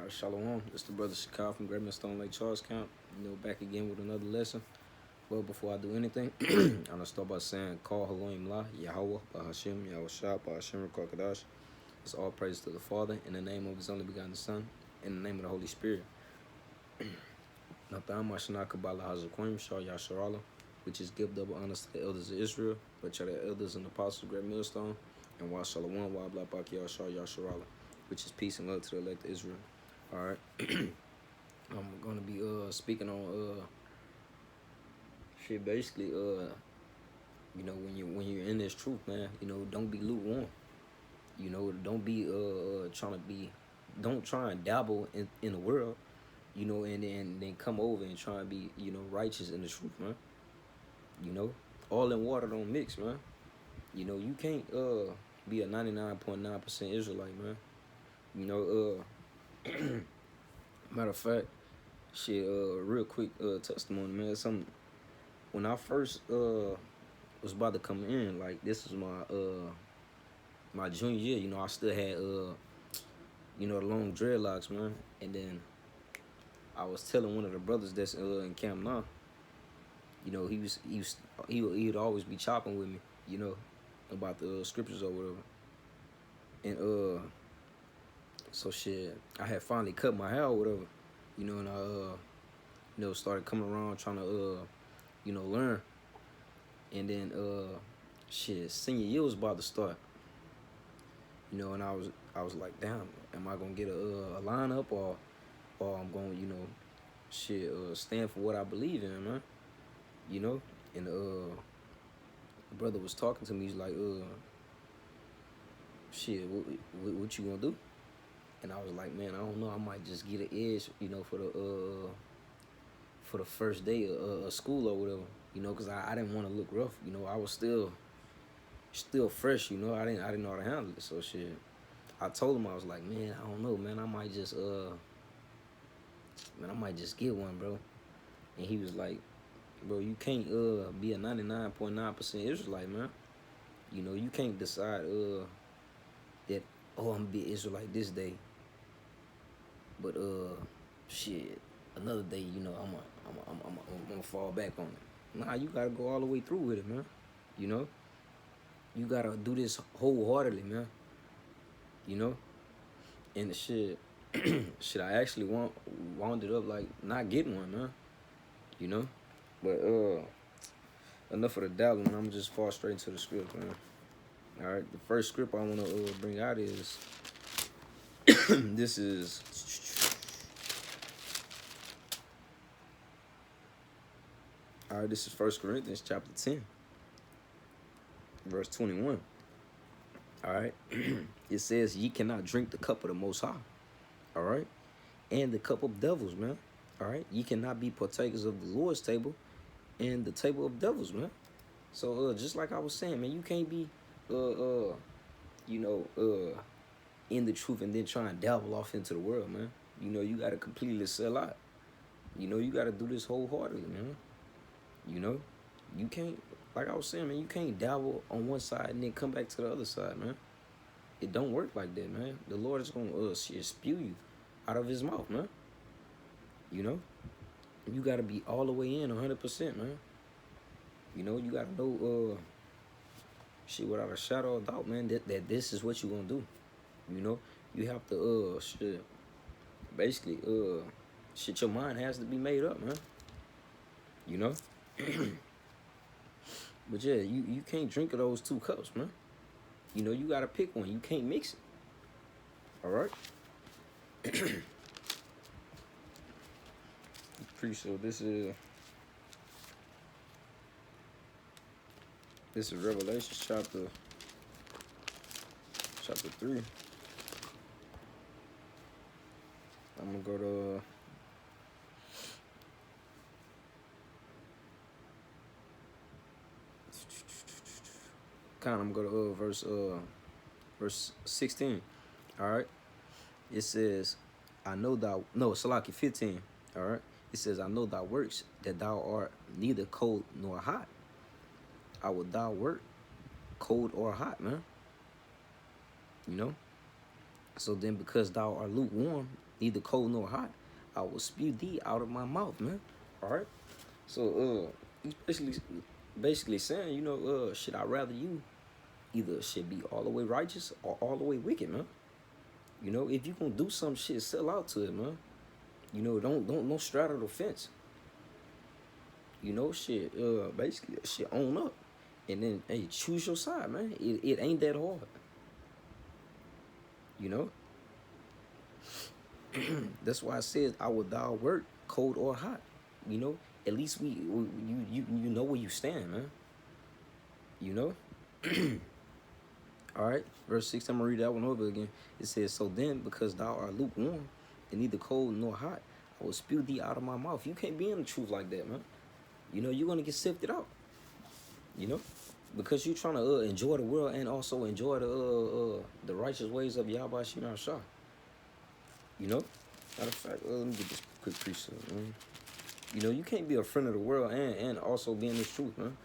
Shalom. It's the brother Shakar from Great Stone Lake Charles Camp. Back again with another lesson. Well, before I do anything, I'm gonna start by saying, "Call Haloim La Yahweh Bahashim Yahweh Shah Bahashim Rakakadash." It's all praise to the Father in the name of His only begotten Son, in the name of the Holy Spirit. Natham Mashana Kabbalah Hazakoim Shah Yasharala, which is give double honors to the elders of Israel, but to the elders and apostles of Great Millstone, and Wa Shalom Wa Bla Bak Shah Yasharala, which is peace and love to the elect of Israel. All right, I'm gonna be speaking on shit. Basically, when you're in this truth, man, don't be lukewarm. Don't be don't try and dabble in the world, and then come over and try and be righteous in the truth, man. All in water don't mix, man. You can't be a 99.9% Israelite, man. Matter of fact, shit, real quick testimony, man. When I first was about to come in, like this was my junior year, I still had the long dreadlocks, man. And then I was telling one of the brothers that's in camp now, he'd always be chopping with me, about the scriptures or whatever. And so shit, I had finally cut my hair or whatever, and I started coming around trying to learn. And then shit, senior year was about to start, and I was like, damn, am I gonna get a lineup or I'm gonna stand for what I believe in, man. And the brother was talking to me. He's like, shit, what you gonna do? And I was like, man, I don't know. I might just get an edge, for the first day of school or whatever, because I didn't want to look rough. I was still fresh, I didn't know how to handle it. So shit, I told him, I was like, man, I don't know, man. I might just get one, bro. And he was like, bro, you can't be a 99.9% Israelite, man. You can't decide that I'm gonna be Israelite this day, but shit, another day, I'm gonna fall back on it. Nah, you gotta go all the way through with it, man. You gotta do this wholeheartedly, man. And the shit, I actually wound up like not getting one, man. But enough of the dabbling. I'm just fall straight into the script, man. All right, the first script I want to bring out is this is all right. This is 1 Corinthians chapter 10, verse 21. All right, it says, "Ye cannot drink the cup of the Most High." All right, and the cup of devils, man. All right, ye cannot be partakers of the Lord's table and the table of devils, man. So just like I was saying, man, you can't be in the truth and then try and dabble off into the world, man. You gotta completely sell out. You gotta do this wholeheartedly, man. You can't, like I was saying, man, you can't dabble on one side and then come back to the other side, man. It don't work like that, man. The Lord is gonna spew you out of His mouth, man. You gotta be all the way in 100%, man. You gotta know shit without a shadow of doubt, man, that this is what you gonna do. You have to basically your mind has to be made up, man. But yeah, you can't drink of those two cups, man. You gotta pick one. You can't mix it. All right. Pretty sure this is Revelation chapter 3. I'm gonna go to I'm gonna go to verse 16. All right. It says, I know thou, no, Salaki 15. All right. It says, I know thy works, that thou art neither cold nor hot. I will thou work cold or hot, man. So then because thou art lukewarm, neither cold nor hot. I will spew thee out of my mouth, man. All right. So he's basically saying, should I rather you either should be all the way righteous or all the way wicked, man. If you gonna do some shit, sell out to it, man. Don't straddle the fence. Shit. Basically, shit, own up, and then hey, choose your side, man. It ain't that hard. You know. That's why I said I would thou work cold or hot. At least you know where you stand, man. You know. All right, verse 6. I'm gonna read that one over again. It says, "So then, because thou art lukewarm, and neither cold nor hot, I will spew thee out of my mouth." You can't be in the truth like that, man. You're gonna get sifted out. Because you're trying to enjoy the world and also enjoy the righteous ways of Yahweh Shemar Shah. Matter of fact, let me get this quick precept, man. You can't be a friend of the world and also be in this truth, man.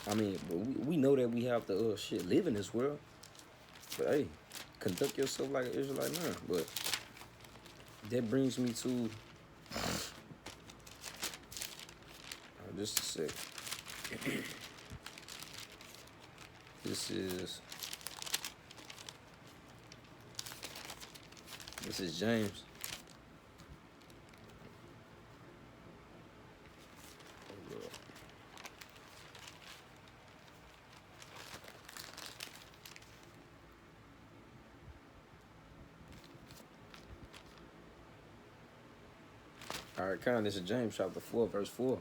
I mean, but we know that we have to live in this world. But hey, conduct yourself like an Israelite man. But that brings me to just a sec. This is James. All right, this is James chapter 4, verse 4.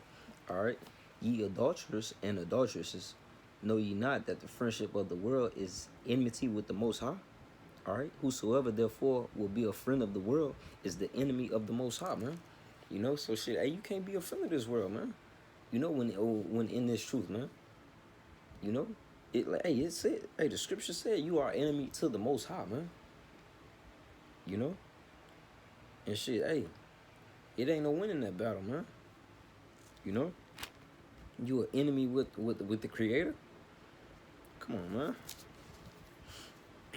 All right, ye adulterers and adulteresses, know ye not that the friendship of the world is enmity with the Most High? All right, whosoever therefore will be a friend of the world is the enemy of the Most High, man. So shit, hey, you can't be a friend of this world, man. When in this truth, man. It said, hey, the scripture said you are enemy to the Most High, man. And shit, hey. It ain't no winning that battle, man. You an enemy with the Creator. Come on,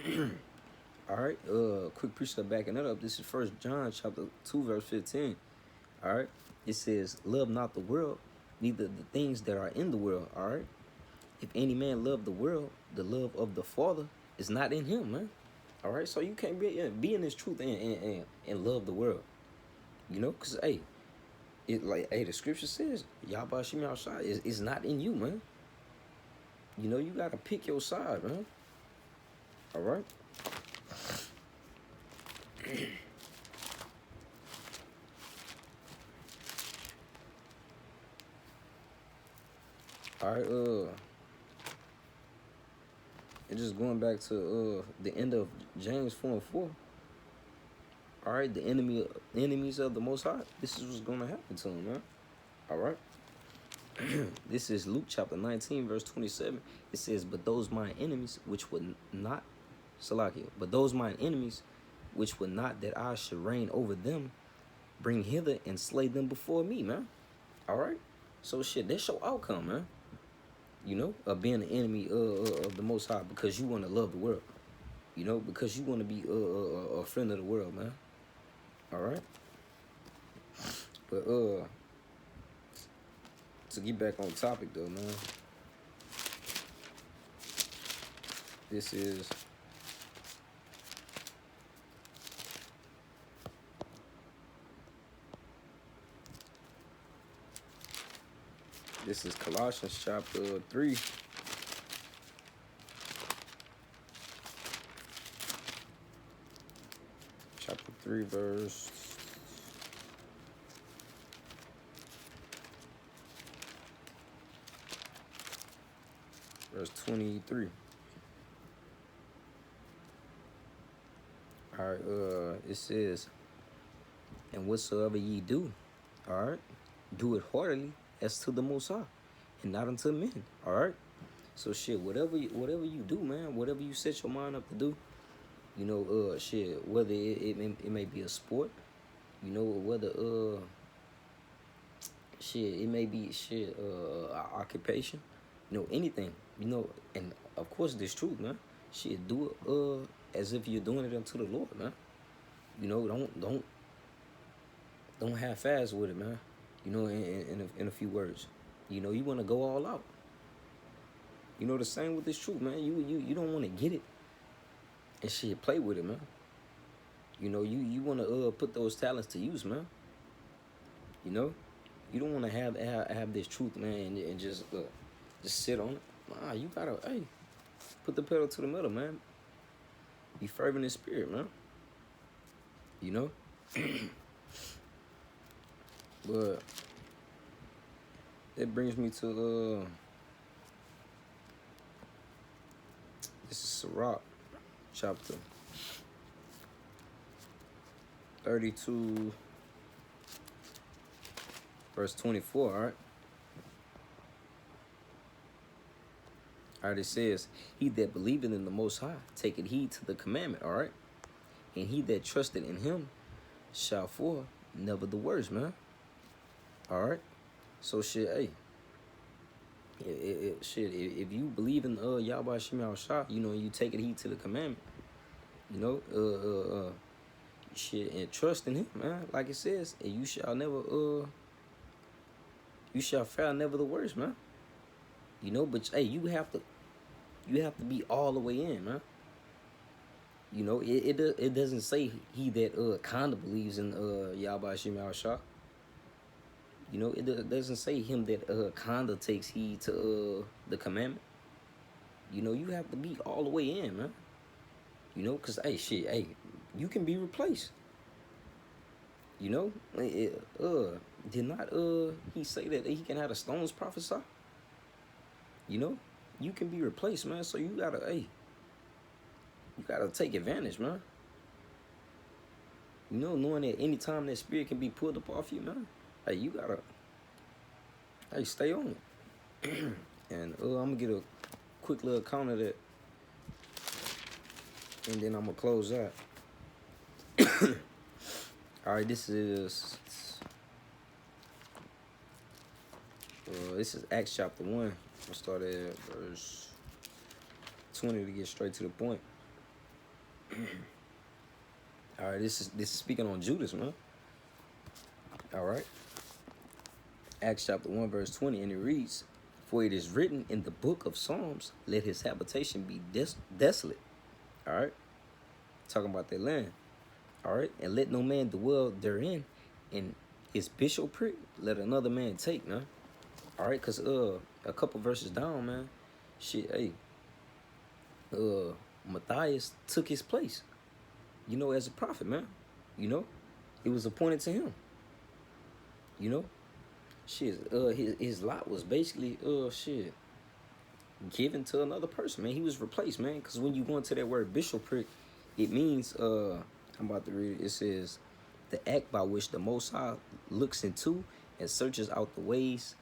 man. All right. Quick precept backing that up. This is 1 John chapter 2, verse 15. All right. It says, "Love not the world, neither the things that are in the world." All right. If any man love the world, the love of the Father is not in him, man. All right. So you can't be in this truth and love the world. Because, hey, the scripture says, Yahweh Shemar Shah is not in you, man. You got to pick your side, man. All right? All right, and just going back to the end of James 4 and 4. All right, the enemies of the Most High. This is what's gonna happen to them, man. All right. This is Luke chapter 19, verse 27. It says, "But those mine enemies, which would not, Salakia, but those mine enemies, which would not that I should reign over them, bring hither and slay them before me," man. All right. So shit, that's your outcome, man. Of being an enemy of the Most High because you want to love the world. Because you want to be a friend of the world, man. All right. But to get back on topic though, man. This is Colossians chapter 3. Chapter 3, verse 23. All right, it says, "And whatsoever ye do, all right, do it heartily as to the Most High, and not unto men." All right. So shit, whatever you do, man, whatever you set your mind up to do, shit, whether it may be a sport, whether shit, it may be shit, occupation, anything, and of course this truth, man. Shit, do it as if you're doing it unto the Lord, man. You know, don't half-ass with it, man. You know, in a few words, you know, you want to go all out. You know, the same with this truth, man. You don't want to get it and shit. Play with it, man. You know, you want to put those talents to use, man. You know, you don't want to have this truth, man, and just sit on it. Nah, you gotta put the pedal to the metal, man. Be fervent in spirit, man. You know, but that brings me to this is Sirach, chapter 32, verse 24. All right. All right, it says, "He that believeth in the Most High taketh heed to the commandment." All right, and he that trusted in Him shall fall never the worst, man. All right, so shit, shit, if you believe in Yahweh Shem Shah, you know, you take heed to the commandment, you know, shit, and trust in Him, man. Like it says, and you shall never, you shall fare never the worst, man. You know, but you have to be all the way in, man. You know, it doesn't say he that kinda believes in Yahweh Shem Shah. You know, it doesn't say him that kinda takes heed to the commandment. You know, you have to be all the way in, man. You know, cause shit, you can be replaced. You know, did not he say that he can have the stones prophesy? You know, you can be replaced, man. So you gotta take advantage, man. You know, knowing that anytime that spirit can be pulled up off you, man. You gotta stay on it. And I'm gonna get a quick little count of that, and then I'm gonna close out. All right, this is Acts chapter 1. I'll start at verse 20 to get straight to the point. All right, this is speaking on Judas, man. All right. Acts chapter 1, verse 20, and it reads, "For it is written in the book of Psalms, let his habitation be desolate." All right. Talking about that land. All right. "And let no man dwell therein, and his bishopric let another man take," man. All right. Because a couple verses down, man, shit, Matthias took his place, you know, as a prophet, man. You know, it was appointed to him. You know, shit, his lot was basically given to another person, man. He was replaced, man. Because when you go into that word bishopric, it means I'm about to read it. It says, "The act by which the Most High looks into and searches out the ways,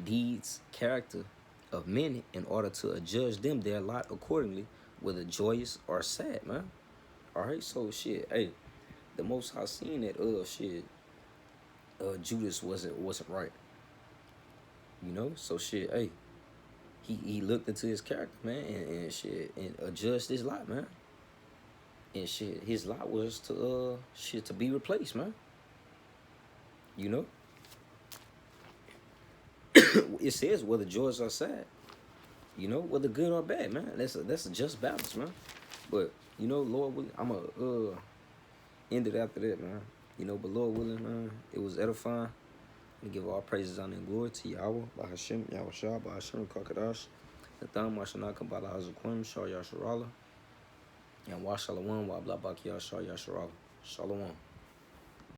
deeds, character of men in order to adjudge them their lot accordingly, whether joyous or sad," man. All right, so shit, the Most High seen that Judas wasn't right. You know, so shit, he looked into his character, man, and shit, and adjusted his lot, man. And shit, his lot was to to be replaced, man. You know, it says whether joys are sad. You know, whether good or bad, man. That's a just balance, man. But you know, Lord willing, I'm gonna end it after that, man. You know, but Lord willing, man, it was edifying. We give all praises, honor, and glory to Yahweh, Bahashem, Yahweh Shah, Bahashem, Kakadash, Natham, Washanaka, Bala Hazakwim, Shah Yasharala, and Washalawam, Wabla Bakia, Shah Yasharala. Shalom.